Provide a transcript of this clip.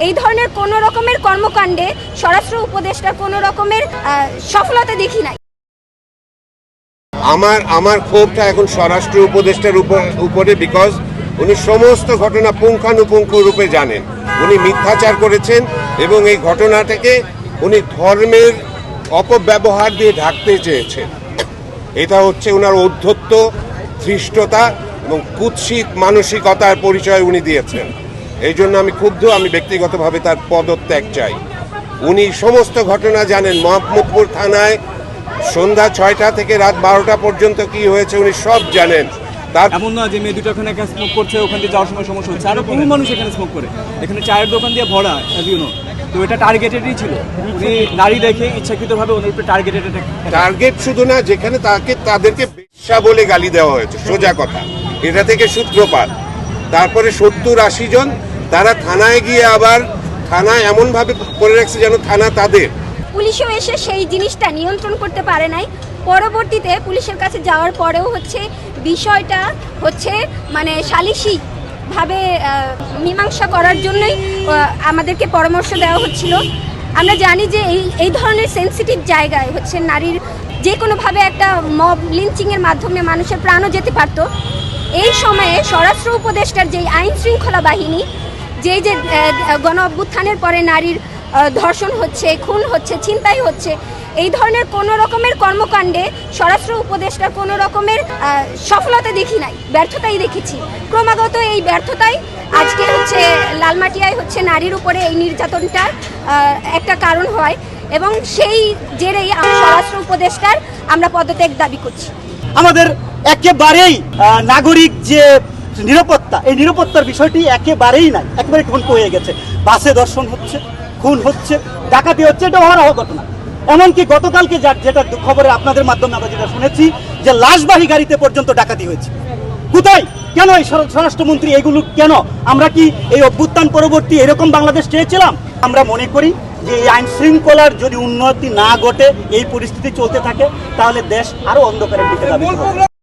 এই ধরনের কোনো রকমের কর্মকাণ্ডে স্বরাষ্ট্র উপদেষ্টার কোনো রকমের সফলতা দেখি নাই। আমার ক্ষোভটা এখন স্বরাষ্ট্র উপদেষ্টার উপরে, বিকজ উনি সমস্ত ঘটনা পুঙ্খানুপুঙ্খ রূপে জানেন। উনি মিথ্যাচার করেছেন এবং এই ঘটনাটাকে উনি ধর্মের অপব্যবহার দিয়ে ঢাকতে চেয়েছেন। এটা হচ্ছে ওনার ঔদ্ধত্য, ধৃষ্টতা এবং কুৎসিত মানসিকতার পরিচয় উনি দিয়েছেন। এই জন্য আমি ক্ষুব্ধ। আমি ব্যক্তিগতভাবে তার পদত্যাগ চাই। উনি সমস্ত ঘটনা জানেন। মোহাম্মদপুর থানায় সন্ধ্যা 6টা থেকে রাত 12টা পর্যন্ত কি হয়েছে উনি সব জানেন। তার এমন না যে মেয়ে দুটো ওখানে স্মোক করছে, ওখান দিয়ে যাওয়ার সময় সমস্যা হচ্ছে, আরো বহু মানুষ এখানে স্মোক করে। এখানে চায়ের দোকান দিয়ে ভরা, তো এটা টার্গেটেডই ছিল। উনি নারী দেখে ইচ্ছাকৃতভাবে ওনার উপরে টার্গেট শুধু না, যেখানে তাদেরকে বেশ্যা বলে গালি দেওয়া হয়েছে, সোজা কথা। এটা থেকে সূত্রপাত। তারপরে 70-80 জন তারা থানায় গিয়ে আবার থানা এমনভাবে করে রাখছে যেন থানা তাদের। পুলিশও এসে সেই জিনিসটা নিয়ন্ত্রণ করতে পারে নাই। পরবর্তীতে পুলিশের কাছে যাওয়ার পরেও বিষয়টা মানে সালিশি ভাবে মীমাংসা করার জন্যই আমাদেরকে পরামর্শ দেওয়া হচ্ছিল। আমরা জানি যে এই ধরনের সেন্সিটিভ জায়গায় নারীর যে কোনোভাবে একটা মব লিঞ্চিংয়ের মাধ্যমে মানুষের প্রাণও যেতে পারত। এই সময়ে স্বরাষ্ট্র উপদেষ্টার যেই আইন শৃঙ্খলা বাহিনী যে গণ অভ্যুত্থানের পরে নারীর ধর্ষণ হচ্ছে, খুন হচ্ছে, ছিনতাই হচ্ছে, এই ধরনের কোনো রকমের কর্মকাণ্ডে স্বরাষ্ট্র উপদেষ্টার কোনো রকমের সফলতা দেখি নাই, ব্যর্থতাই দেখেছি। ক্রমাগত এই ব্যর্থতাই আজকে লালমাটিয়ায় নারীর উপরে এই নির্যাতনটার একটা কারণ হয় এবং সেই জেরেই স্বরাষ্ট্র উপদেষ্টার আমরা পদত্যাগ দাবি করছি। আমাদের একেবারেই নাগরিক যে নিরাপত্তা, এই নিরাপত্তার বিষয়টি একেবারেই নাই, একেবারে ঠুনকো হয়ে গেছে। বাসে ধর্ষণ হচ্ছে, খুন হচ্ছে, ডাকাতি হচ্ছে, এটা অহরহ ঘটনা। এমনকি গতকালকে যেটা খবরে আপনাদের মাধ্যমে আমরা যেটা শুনেছি যে লাশবাহী গাড়িতে পর্যন্ত ডাকাতি হয়েছে। কোথায়, কেন এই স্বরাষ্ট্রমন্ত্রী এগুলো কেন? আমরা কি এই অভ্যুত্থান পরবর্তী এরকম বাংলাদেশ চেয়েছিলাম? আমরা মনে করি যে এই আইন শৃঙ্খলার যদি উন্নতি না ঘটে, এই পরিস্থিতি চলতে থাকে, তাহলে দেশ আরো অন্ধকারের দিকে যাবে।